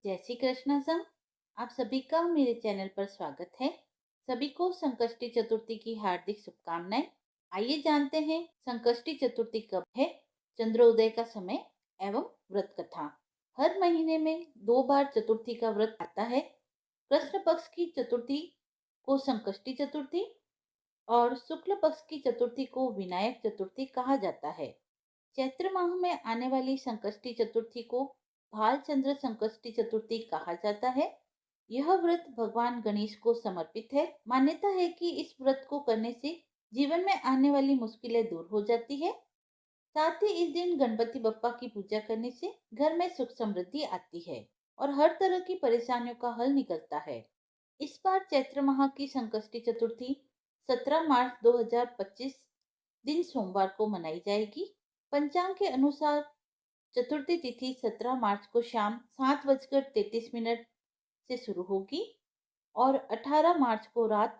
जय श्री कृष्ण संग। आप सभी का मेरे चैनल पर स्वागत है। सभी को संकष्टी चतुर्थी की हार्दिक शुभकामनाएं। आइए जानते हैं संकष्टी चतुर्थी कब है, चंद्रोदय का समय एवं व्रत कथा। हर महीने में 2 बार चतुर्थी का व्रत आता है। कृष्ण पक्ष की चतुर्थी को संकष्टी चतुर्थी और शुक्ल पक्ष की चतुर्थी को विनायक चतुर्थी कहा जाता है। चैत्र माह में आने वाली संकष्टी चतुर्थी को भालचंद्र संकष्टी चतुर्थी कहा जाता है। यह व्रत भगवान गणेश को समर्पित है। मान्यता है कि इस व्रत को करने से जीवन में आने वाली मुश्किलें दूर हो जाती है। साथ ही इस दिन गणपति बप्पा की पूजा करने से घर में सुख समृद्धि आती है और हर तरह की परेशानियों का हल निकलता है। इस बार चैत्र माह की संकष्टी चतुर्थी 17 मार्च 2025 दिन सोमवार को मनाई जाएगी। पंचांग के अनुसार चतुर्थी तिथि 17 मार्च को शाम 7:33 से शुरू होगी और 18 मार्च को रात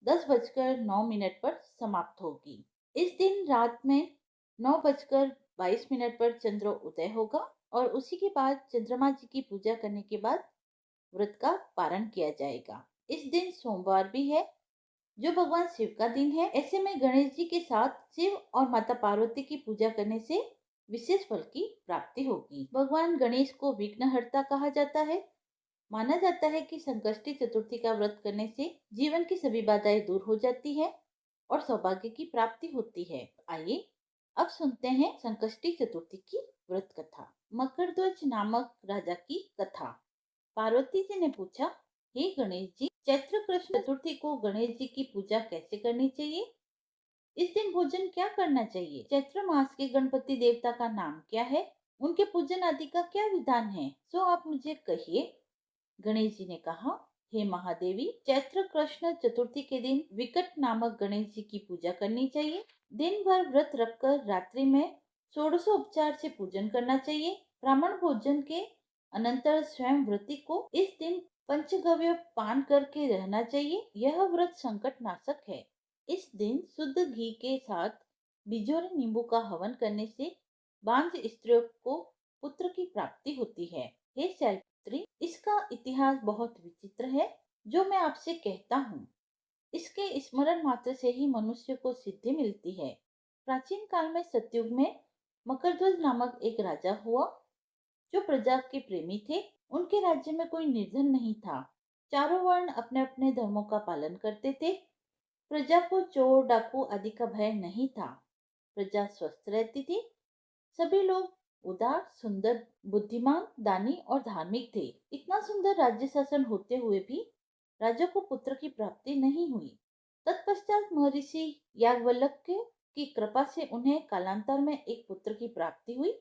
10:09 पर समाप्त होगी। इस दिन रात में 9:22 पर चंद्र उदय होगा और उसी के बाद चंद्रमा जी की पूजा करने के बाद व्रत का पारण किया जाएगा। इस दिन सोमवार भी है जो भगवान शिव का दिन है। ऐसे में गणेश जी के साथ शिव और माता पार्वती की पूजा करने से विशेष फल की प्राप्ति होगी। भगवान गणेश को विघ्नहर्ता कहा जाता है। माना जाता है कि संकष्टी चतुर्थी का व्रत करने से जीवन की सभी बाधाएं दूर हो जाती है और सौभाग्य की प्राप्ति होती है। आइए अब सुनते हैं संकष्टी चतुर्थी की व्रत कथा। मकरध्वज नामक राजा की कथा। पार्वती जी ने पूछा, हे गणेश जी, चैत्र कृष्ण चतुर्थी को गणेश जी की पूजा कैसे करनी चाहिए? इस दिन भोजन क्या करना चाहिए? चैत्र मास के गणपति देवता का नाम क्या है? उनके पूजन आदि का क्या विधान है? सो आप मुझे कहिए। गणेश जी ने कहा, हे महादेवी, चैत्र कृष्ण चतुर्थी के दिन विकट नामक गणेश जी की पूजा करनी चाहिए। दिन भर व्रत रखकर रात्रि में षोडशोपचार से पूजन करना चाहिए। ब्राह्मण भोजन के अनंतर स्वयं व्रती को इस दिन पंचगव्य पान करके रहना चाहिए। यह व्रत संकट नाशक है। इस दिन शुद्ध घी के साथ बिजोरे नींबू का हवन करने से बांझ स्त्रियों को पुत्र की प्राप्ति होती है। हे शैलपुत्री, इसका इतिहास बहुत विचित्र है जो मैं आपसे कहता हूँ। इसके स्मरण मात्र से ही मनुष्य को सिद्धि मिलती है। प्राचीन काल में सतयुग में मकरध्वज नामक एक राजा हुआ जो प्रजा के प्रेमी थे। उनके राज्य में कोई निर्धन नहीं था। चारों वर्ण अपने अपने धर्मों का पालन करते थे। प्रजा को चोर डाकू आदि का भय नहीं था। प्रजा स्वस्थ रहती थी। सभी लोग उदार, सुंदर, बुद्धिमान, दानी और धार्मिक थे। इतना सुंदर राज्य शासन होते हुए भी राजा को पुत्र की प्राप्ति नहीं हुई। तत्पश्चात महर्षि याज्ञवल्क्य की कृपा से उन्हें कालांतर में एक पुत्र की प्राप्ति हुई।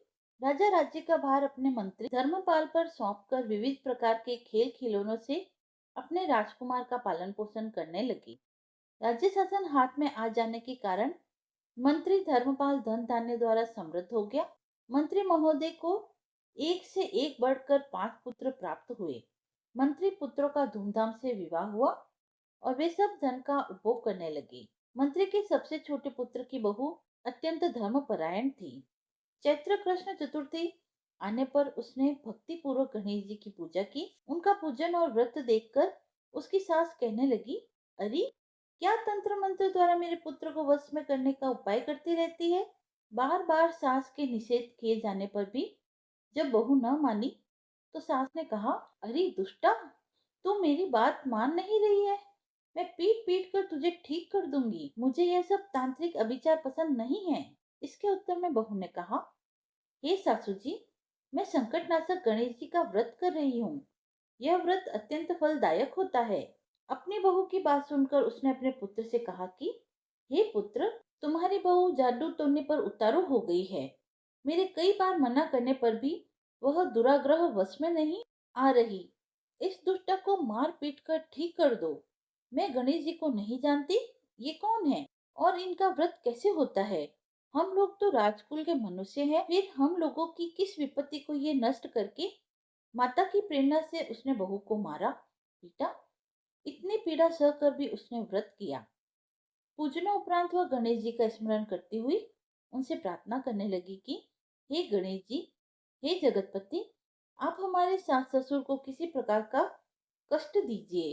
राजा राज्य का भार अपने मंत्री धर्मपाल पर सौंपकर विविध प्रकार के खेल खिलौनों से अपने राजकुमार का पालन पोषण करने लगी। राज्य शासन हाथ में आ जाने के कारण मंत्री धर्मपाल धन धान्य द्वारा समृद्ध हो गया। मंत्री महोदय को एक से एक बढ़कर 5 पुत्र प्राप्त हुए। मंत्री पुत्रों का धूमधाम से विवाह हुआ और वे सब धन का उपभोग करने लगे। मंत्री के सबसे छोटे पुत्र की बहू अत्यंत धर्मपरायण थी। चैत्र कृष्ण चतुर्थी आने पर उसने भक्ति पूर्वक गणेश जी की पूजा की। उनका पूजन और व्रत देखकर उसकी सास कहने लगी, अरे, क्या तंत्र मंत्र द्वारा मेरे पुत्र को वश में करने का उपाय करती रहती है? बार बार सास के निषेध किए जाने पर भी जब बहू न मानी तो सास ने कहा, अरे दुष्टा, तू मेरी बात मान नहीं रही है। मैं पीट पीट कर तुझे ठीक कर दूंगी। मुझे यह सब तांत्रिक अभिचार पसंद नहीं है। इसके उत्तर में बहू ने कहा, हे सासू जी, मैं संकटनाशक गणेश जी का व्रत कर रही हूँ। यह व्रत अत्यंत फलदायक होता है। अपनी बहू की बात सुनकर उसने अपने पुत्र से कहा कि हे पुत्र, तुम्हारी बहू जादू टोने पर उतारू हो गई है। मेरे कई बार मना करने पर भी वह दुराग्रह वश में नहीं आ रही। इस दुष्टा को मार पीट कर ठीक कर दो। मैं गणेश जी को नहीं जानती, ये कौन है और इनका व्रत कैसे होता है? हम लोग तो राजकुल के मनुष्य हैं, फिर हम लोगों की किस विपत्ति को ये नष्ट करके माता की प्रेरणा से उसने बहू को मारा, पीटा। इतनी पीड़ा सहकर भी उसने व्रत किया। पूजना उपरांत वह गणेश जी का स्मरण करती हुई उनसे प्रार्थना करने लगी कि हे गणेश जी, हे जगतपति, आप हमारे सास ससुर को किसी प्रकार का कष्ट दीजिए,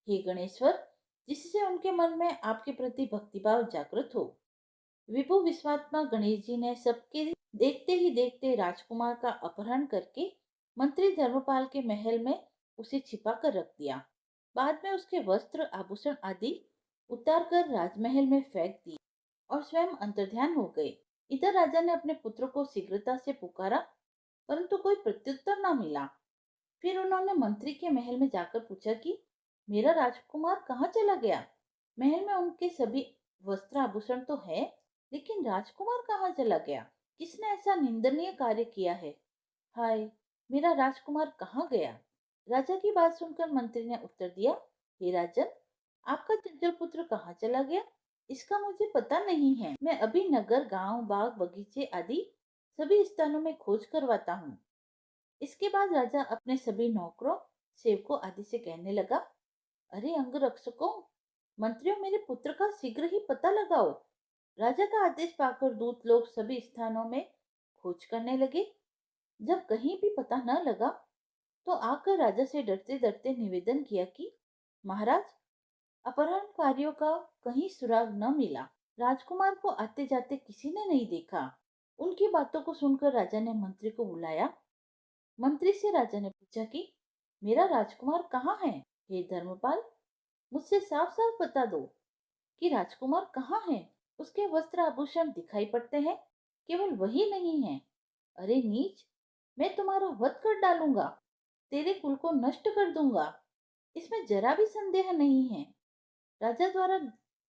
हे गणेश्वर, जिससे उनके मन में आपके प्रति भक्तिभाव जागृत हो। विभु विश्वात्मा गणेश जी ने सबके देखते ही देखते राजकुमार का अपहरण करके मंत्री धर्मपाल के महल में उसे छिपा कर रख दिया। बाद में उसके वस्त्र आभूषण आदि उतार कर राजमहल में फेंक दिए और स्वयं अंतर्ध्यान हो गए। इधर राजा ने अपने पुत्र को शीघ्रता से पुकारा, परंतु कोई प्रत्युत्तर न मिला। फिर उन्होंने मंत्री के महल में जाकर पूछा कि मेरा राजकुमार कहाँ चला गया। महल में उनके सभी वस्त्र आभूषण तो है, लेकिन राजकुमार कहाँ चला गया? किसने ऐसा निंदनीय कार्य किया है? हाय, मेरा राजकुमार कहाँ गया? राजा की बात सुनकर मंत्री ने उत्तर दिया, हे राजन, आपका चंचल पुत्र कहाँ चला गया, इसका मुझे पता नहीं है। मैं अभी नगर, गांव, बाग, बगीचे आदि सभी स्थानों में खोज करवाता हूँ। इसके बाद राजा अपने सभी नौकरों, सेवकों आदि से कहने लगा, अरे अंगरक्षकों, मंत्रियों, मेरे पुत्र का शीघ्र ही पता लगाओ। राजा का आदेश पाकर दूत लोग सभी स्थानों में खोज करने लगे। जब कहीं भी पता न लगा तो आकर राजा से डरते डरते निवेदन किया कि महाराज, अपहरणकारियों का कहीं सुराग न मिला। राजकुमार को आते जाते किसी ने नहीं देखा। उनकी बातों को सुनकर राजा ने मंत्री को बुलाया। मंत्री से राजा ने पूछा कि मेरा राजकुमार कहाँ है? हे धर्मपाल, मुझसे साफ साफ बता दो कि राजकुमार कहाँ है। उसके वस्त्र आभूषण दिखाई पड़ते हैं, केवल वही नहीं है। अरे नीच, मैं तुम्हारा वध कर डालूंगा, तेरे कुल को नष्ट कर दूंगा, इसमें जरा भी संदेह नहीं है। राजा द्वारा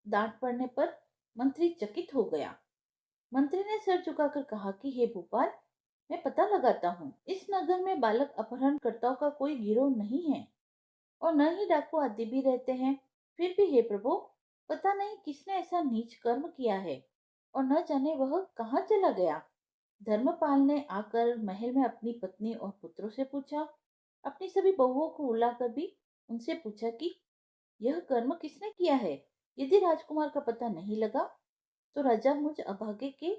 डांट पड़ने पर मंत्री चकित हो गया। मंत्री ने सर झुकाकर कहा कि हे भोपाल, मैं पता लगाता हूँ। इस नगर में बालक अपहरणकर्ताओं का कोई गिरोह नहीं है और न ही डाकू आदि भी रहते हैं। फिर भी हे प्रभु, पता नहीं किसने ऐसा नीच कर्म किया है और न जाने वह कहाँ चला गया। धर्मपाल ने आकर महल में अपनी पत्नी और पुत्रों से पूछा, अपनी सभी बहुओं को बुलाकर भी उनसे पूछा कि यह कर्म किसने किया है। यदि राजकुमार का पता नहीं लगा तो राजा मुझ अभागे के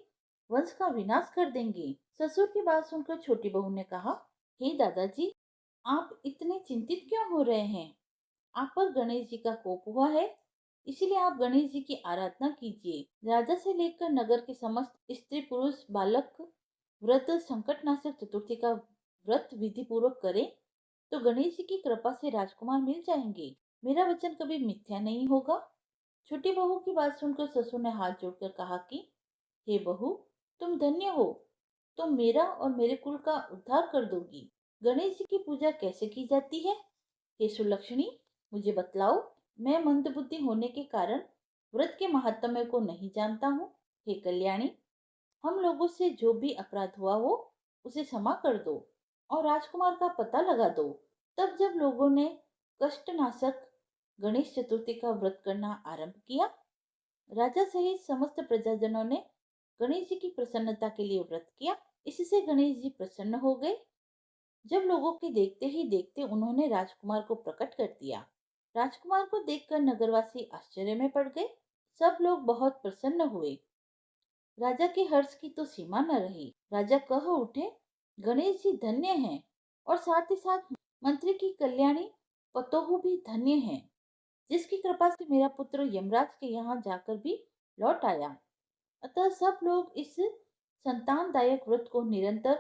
वंश का विनाश कर देंगे। ससुर की बात सुनकर छोटी बहू ने कहा, हे दादाजी, आप इतने चिंतित क्यों हो रहे हैं? आप पर गणेश जी का कोप हुआ है, इसीलिए आप गणेश जी की आराधना कीजिए। राजा से लेकर नगर के समस्त स्त्री पुरुष बालक व्रत संकटनाशक चतुर्थी का व्रत विधि पूर्वक करें तो गणेश जी की कृपा से राजकुमार मिल जाएंगे। मेरा वचन कभी मिथ्या नहीं होगा। छोटी बहू की बात सुनकर ससुर ने हाथ जोड़कर कहा कि हे बहू, तुम धन्य हो, तुम मेरा और मेरे कुल का उद्धार कर दोगी। गणेश जी की पूजा कैसे की जाती है, हे सुलक्षणी, मुझे बतलाओ। मैं मंदबुद्धि होने के कारण व्रत के महात्म्य को नहीं जानता हूँ। हे कल्याणी, हम लोगों से जो भी अपराध हुआ हो उसे क्षमा कर दो और राजकुमार का पता लगा दो। तब जब लोगों ने कष्टनाशक गणेश चतुर्थी का व्रत करना आरंभ किया, राजा सहित समस्त प्रजाजनों ने गणेश जी की प्रसन्नता के लिए व्रत किया। इससे गणेश जी प्रसन्न हो गए। जब लोगों के देखते ही देखते उन्होंने राजकुमार को प्रकट कर दिया। राजकुमार को देखकर नगरवासी आश्चर्य में पड़ गए। सब लोग बहुत प्रसन्न हुए। राजा के हर्ष की तो सीमा न रही। राजा कह उठे, गणेश जी धन्य हैं और साथ ही साथ मंत्री की कल्याणी पतोहू भी धन्य हैं, जिसकी कृपा से मेरा पुत्र यमराज के यहाँ जाकर भी लौट आया। अतः सब लोग इस संतानदायक व्रत को निरंतर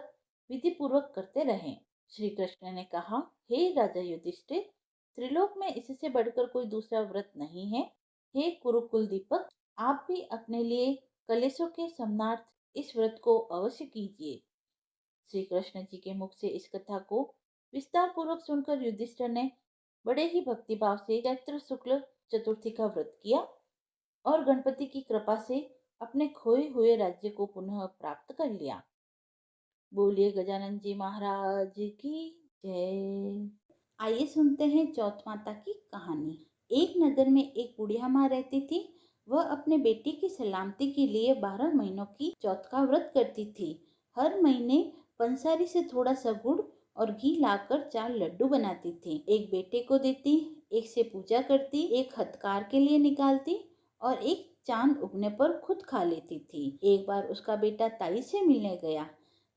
विधि पूर्वक करते रहें। श्री कृष्ण ने कहा, हे राजा युधिष्ठिर, त्रिलोक में इससे बढ़कर कोई दूसरा व्रत नहीं है। हे कुरुकुल दीपक, आप भी अपने लिए कलेशों के समनार्थ इस व्रत को अवश्य कीजिए। श्री कृष्ण जी के मुख से इस कथा को विस्तार पूर्वक सुनकर युधिष्ठिर ने बड़े ही भक्तिभाव से चैत्र शुक्ल चतुर्थी का व्रत किया और गणपति की कृपा से अपने खोए हुए राज्य को पुनः प्राप्त कर लिया। बोलिए गजानन जी महाराज की जय। आइए सुनते हैं चौथ माता की कहानी। एक नगर में एक बुढ़िया माँ रहती थी। वह अपने बेटी की सलामती के लिए 12 महीनों की चौथ का व्रत करती थी। हर महीने पंसारी से थोड़ा सा गुड़ और घी लाकर 4 लड्डू बनाती थी। एक बेटे को देती, एक से पूजा करती, एक हथकार के लिए निकालती और एक चांद उगने पर खुद खा लेती थी। एक बार उसका बेटा ताई से मिलने गया।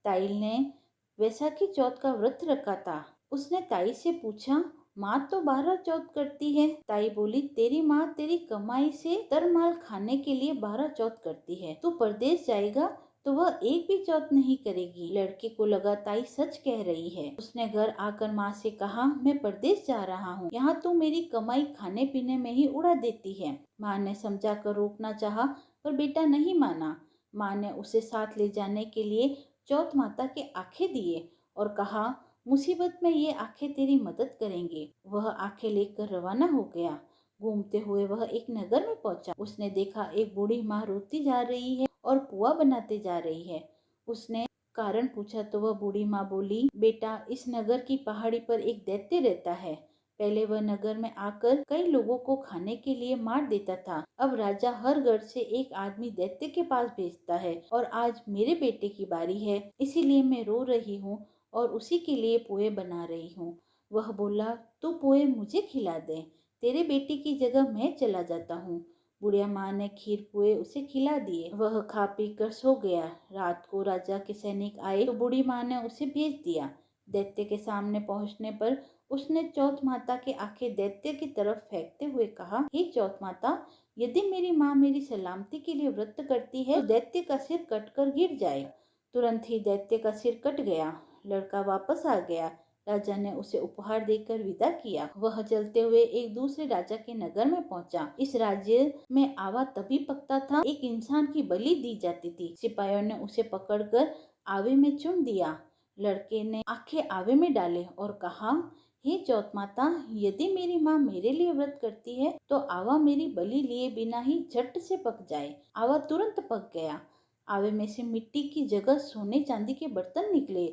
ताई ने वैसाखी चौथ का व्रत रखा था। उसने ताई से पूछा, माँ तो 12 चौथ करती है। ताई बोली, तेरी माँ तेरी कमाई से तरमाल खाने के लिए 12 चौथ करती है। तू परदेश जाएगा तो वह एक भी चौथ नहीं करेगी। लड़के को लगा ताई सच कह रही है। उसने घर आकर माँ से कहा, मैं परदेश जा रहा हूँ, यहाँ तो मेरी कमाई खाने पीने में ही उड़ा देती है। माँ ने समझा कर रोकना चाहा, पर बेटा नहीं माना। माँ ने उसे साथ ले जाने के लिए चौथ माता के आंखें दिए और कहा, मुसीबत में ये आंखें तेरी मदद करेंगे। वह आंखें लेकर रवाना हो गया। घूमते हुए वह एक नगर में पहुंचा। उसने देखा एक बूढ़ी माँ रोती जा रही है और पुआ बनाते जा रही है। उसने कारण पूछा तो वह बूढ़ी माँ बोली, बेटा इस नगर की पहाड़ी पर एक दैत्य रहता है। पहले वह नगर में आकर कई लोगों को खाने के लिए मार देता था। अब राजा हर घर से एक आदमी दैत्य के पास भेजता है और आज मेरे बेटे की बारी है, इसीलिए मैं रो रही हूँ और उसी के लिए पोहे बना रही हूँ। वह बोला, तू पोहे मुझे खिला दे, तेरे बेटे की जगह मैं चला जाता हूँ। बुढ़िया माँ ने खीर पुए उसे खिला दिए। वह खा पी कर सो गया। रात को राजा के सैनिक आए तो बूढ़ी माँ ने उसे भेज दिया। दैत्य के सामने पहुंचने पर उसने चौथ माता की आंखें दैत्य की तरफ फेंकते हुए कहा, हे चौथ माता, यदि मेरी माँ मेरी सलामती के लिए व्रत करती है तो दैत्य का सिर कटकर गिर जाए। तुरंत ही दैत्य का सिर कट गया। लड़का वापस आ गया। राजा ने उसे उपहार देकर विदा किया। वह चलते हुए एक दूसरे राजा के नगर में पहुंचा। इस राज्य में आवा तभी पकता था एक इंसान की बलि दी जाती थी। सिपाहियों ने उसे पकड़कर आवे में चुन दिया। लड़के ने आंखें आवे में डाले और कहा, हे चौथ माता, यदि मेरी माँ मेरे लिए व्रत करती है तो आवा मेरी बलि लिए बिना ही झट से पक जाए। आवा तुरंत पक गया। आवे में से मिट्टी की जगह सोने चांदी के बर्तन निकले।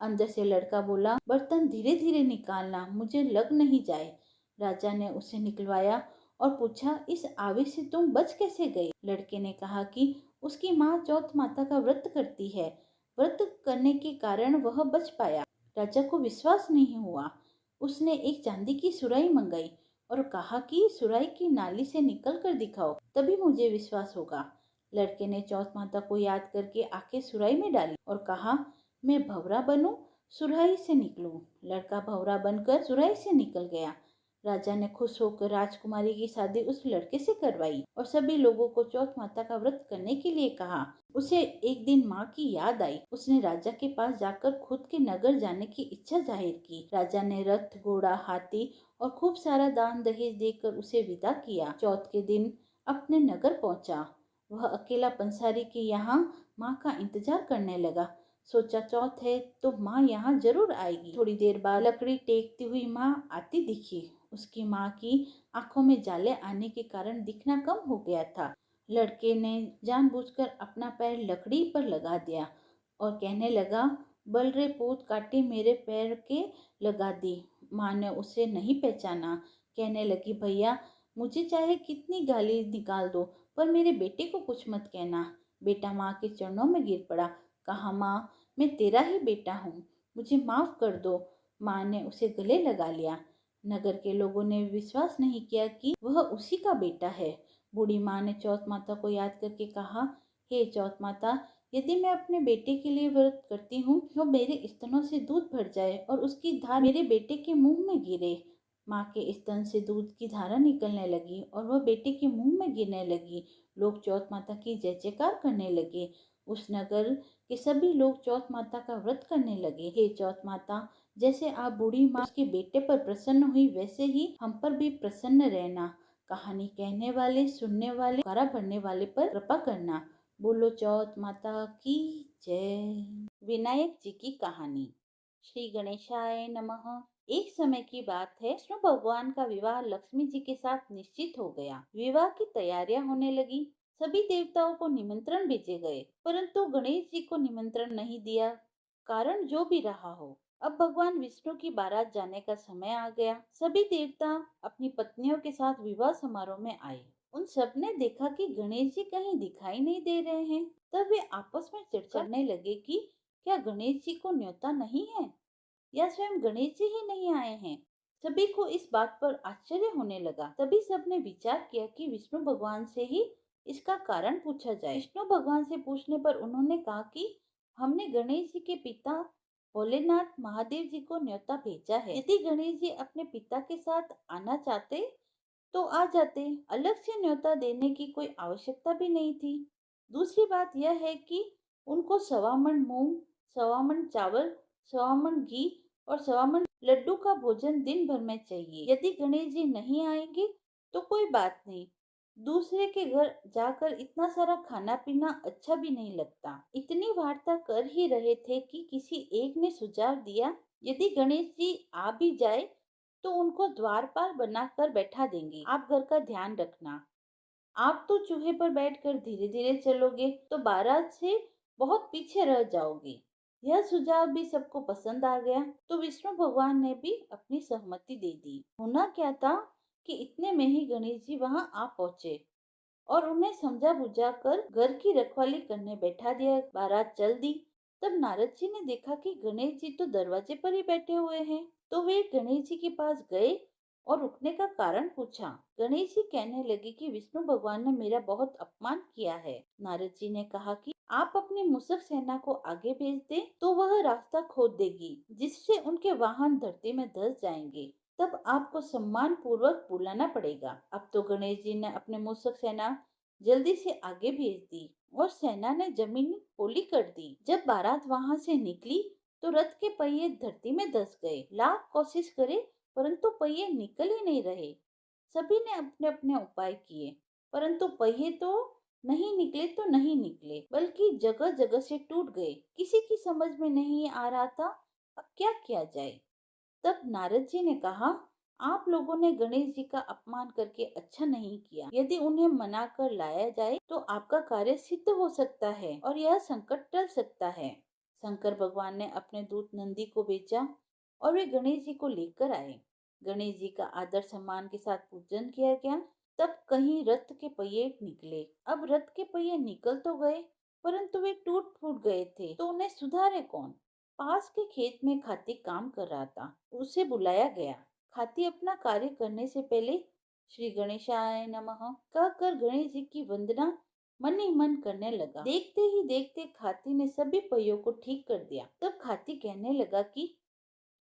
अंदर से लड़का बोला, बर्तन धीरे धीरे निकालना, मुझे लग नहीं जाए। राजा ने उसे निकलवाया और पूछा, इस आवे से तुम बच कैसे गए? लड़के ने कहा कि उसकी माँ चौथ माता का व्रत करती है, व्रत करने के कारण वह बच पाया। राजा को विश्वास नहीं हुआ। उसने एक चांदी की सुराही मंगाई और कहा कि सुराही की नाली से निकल कर दिखाओ, तभी मुझे विश्वास होगा। लड़के ने चौथ माता को याद करके आंखें सुराही में डाली और कहा, मैं भंवरा बनूं, सुराही से निकलूं। लड़का भंवरा बनकर सुराही से निकल गया। राजा ने खुश होकर राजकुमारी की शादी उस लड़के से करवाई और सभी लोगों को चौथ माता का व्रत करने के लिए कहा। उसे एक दिन माँ की याद आई। उसने राजा के पास जाकर खुद के नगर जाने की इच्छा जाहिर की। राजा ने रथ, घोड़ा, हाथी और खूब सारा दान दहेज देकर उसे विदा किया। चौथ के दिन अपने नगर पहुंचा। वह अकेला पंसारी के यहाँ माँ का इंतजार करने लगा। सोचा चौथ है तो माँ यहाँ जरूर आएगी। थोड़ी देर बाद लकड़ी टेकती हुई माँ आती दिखी। उसकी माँ की आंखों में जाले आने के कारण दिखना कम हो गया था। लड़के ने जानबूझकर अपना पैर लकड़ी पर लगा दिया और कहने लगा, बल रे पूत, काटे मेरे पैर के लगा दी। माँ ने उसे नहीं पहचाना। कहने लगी, भैया, मुझे चाहे कितनी गाली निकाल दो, पर मेरे बेटे को कुछ मत कहना। बेटा माँ के चरणों में गिर पड़ा। कहा, माँ, मैं तेरा ही बेटा हूँ, मुझे माफ कर दो। माँ ने उसे गले लगा लिया। नगर के लोगों ने विश्वास नहीं किया कि वह उसी का बेटा है। बूढ़ी माँ ने चौथ माता को याद करके कहा, हे चौथ माता, यदि मैं अपने बेटे के लिए व्रत करती हूँ तो मेरे स्तनों से दूध भर जाए और उसकी धार मेरे बेटे के मुंह में गिरे। माँ के स्तन से दूध की धारा निकलने लगी और वह बेटे के मुंह में गिरने लगी। लोग चौथ माता की जय जयकार करने लगे। उस नगर के सभी लोग चौथ माता का व्रत करने लगे। हे चौथ माता, जैसे आप बूढ़ी माँ के बेटे पर प्रसन्न हुई, वैसे ही हम पर भी प्रसन्न रहना। कहानी कहने वाले, सुनने वाले, करा भरने वाले पर कृपा करना। बोलो चौथ माता की जय। विनायक जी की कहानी। श्री गणेशाय नमः। एक समय की बात है, विष्णु भगवान का विवाह लक्ष्मी जी के साथ निश्चित हो गया। विवाह की तैयारियां होने लगी। सभी देवताओं को निमंत्रण भेजे गए, परंतु गणेश जी को निमंत्रण नहीं दिया। कारण जो भी रहा हो, अब भगवान विष्णु की बारात जाने का समय आ गया। सभी देवता अपनी पत्नियों के साथ विवाह समारोह में आए। उन सब ने देखा कि गणेश जी कहीं दिखाई नहीं दे रहे हैं। तब वे आपस में चर्चा करने लगे कि क्या गणेश जी को न्योता नहीं है या स्वयं गणेश जी ही नहीं आए हैं। सभी को इस बात पर आश्चर्य होने लगा। तभी सबने विचार किया कि विष्णु भगवान से ही इसका कारण पूछा जाए। विष्णु भगवान से पूछने पर उन्होंने कहा कि हमने गणेश जी के पिता भोलेनाथ महादेव जी को न्योता भेजा है। यदि गणेश जी अपने पिता के साथ आना चाहते तो आ जाते, अलग से न्योता देने की कोई आवश्यकता भी नहीं थी। दूसरी बात यह है कि उनको 1.25 मन मूंग, 1.25 मन चावल, 1.25 मन घी और 1.25 मन लड्डू का भोजन दिन भर में चाहिए। यदि गणेश जी नहीं आएंगे तो कोई बात नहीं, दूसरे के घर जाकर इतना सारा खाना पीना अच्छा भी नहीं लगता। इतनी वार्ता कर ही रहे थे कि किसी एक ने सुझाव दिया, यदि गणेश जी आ भी जाए तो उनको द्वारपाल बनाकर बैठा देंगे। आप घर का ध्यान रखना। आप तो चूहे पर बैठकर धीरे धीरे चलोगे तो बारात से बहुत पीछे रह जाओगे। यह सुझाव भी सबको पसंद आ गया तो विष्णु भगवान ने भी अपनी सहमति दे दी। होना क्या था कि इतने में ही गणेश जी वहां आ पहुंचे और उन्हें समझा बुझा कर घर की रखवाली करने बैठा दिया। बारात चल दी। तब नारद जी ने देखा कि गणेश जी तो दरवाजे पर ही बैठे हुए हैं। तो वे गणेश जी के पास गए और रुकने का कारण पूछा। गणेश जी कहने लगे कि विष्णु भगवान ने मेरा बहुत अपमान किया है। नारद जी ने कहा कि आप अपनी मुसक सेना को आगे भेज दें तो वह रास्ता खोद देगी, जिससे उनके वाहन धरती में धंस जाएंगे। तब आपको सम्मान पूर्वक बुलाना पड़ेगा। अब तो गणेश जी ने अपने मूसक सेना जल्दी से आगे भेज दी और सेना ने जमीन पोली कर दी। जब बारात वहां से निकली तो रथ के पहिए धरती में धंस गए। लाख कोशिश करे परंतु पहिए निकल ही नहीं रहे। सभी ने अपने अपने उपाय किए परंतु पहिए तो नहीं निकले तो नहीं निकले, बल्कि जगह जगह से टूट गए। किसी की समझ में नहीं आ रहा था अब क्या किया जाए। तब नारद जी ने कहा, आप लोगों ने गणेश जी का अपमान करके अच्छा नहीं किया। यदि उन्हें मना कर लाया जाए तो आपका कार्य सिद्ध हो सकता है और यह संकट टल सकता है। शंकर भगवान ने अपने दूत नंदी को भेजा और वे गणेश जी को लेकर आए। गणेश जी का आदर सम्मान के साथ पूजन किया गया। तब कहीं रथ के पहिए निकले। अब रथ के पहिए निकल तो गए परंतु वे टूट फूट गए थे तो उन्हें सुधारे कौन। पास के खेत में खाती काम कर रहा था। उसे बुलाया गया। खाती अपना कार्य करने से पहले श्री गणेशाय नमः कहकर गणेश जी की वंदना मन ही मन करने लगा। देखते ही देखते खाती ने सभी पहियों को ठीक कर दिया। तब खाती कहने लगा कि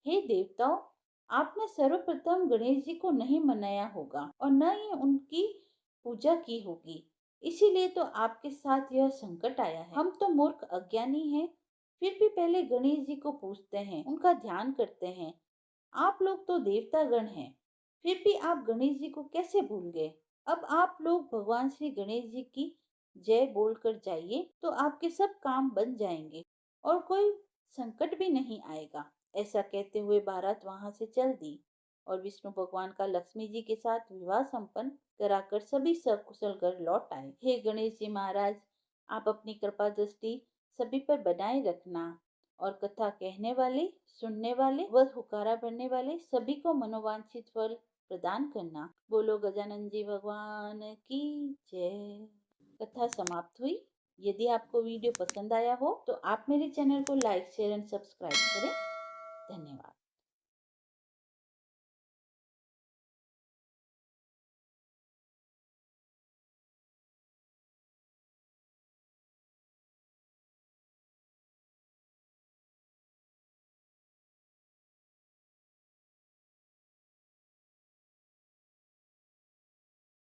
हे देवताओं, आपने सर्वप्रथम गणेश जी को नहीं मनाया होगा और न ही उनकी पूजा की होगी, इसीलिए तो आपके साथ यह संकट आया है। हम तो मूर्ख अज्ञानी हैं, फिर भी पहले गणेश जी को पूजते हैं, उनका ध्यान करते हैं। आप लोग तो देवता गण हैं, फिर भी आप गणेश जी को कैसे भूल गए। अब आप लोग भगवान श्री गणेश जी की जय बोलकर जाइए तो आपके सब काम बन जाएंगे और कोई संकट भी नहीं आएगा। ऐसा कहते हुए बारात वहां से चल दी और विष्णु भगवान का लक्ष्मी जी के साथ विवाह संपन्न कराकर सभी सकुशल घर लौट आए। हे गणेश जी महाराज, आप अपनी कृपा दृष्टि सभी पर बनाए रखना और कथा कहने वाले, सुनने वाले व हुकारा भरने वाले सभी को मनोवांछित फल प्रदान करना। बोलो गजानन जी भगवान की जय। कथा समाप्त हुई। यदि आपको वीडियो पसंद आया हो तो आप मेरे चैनल को लाइक शेयर एंड सब्सक्राइब करें। धन्यवाद।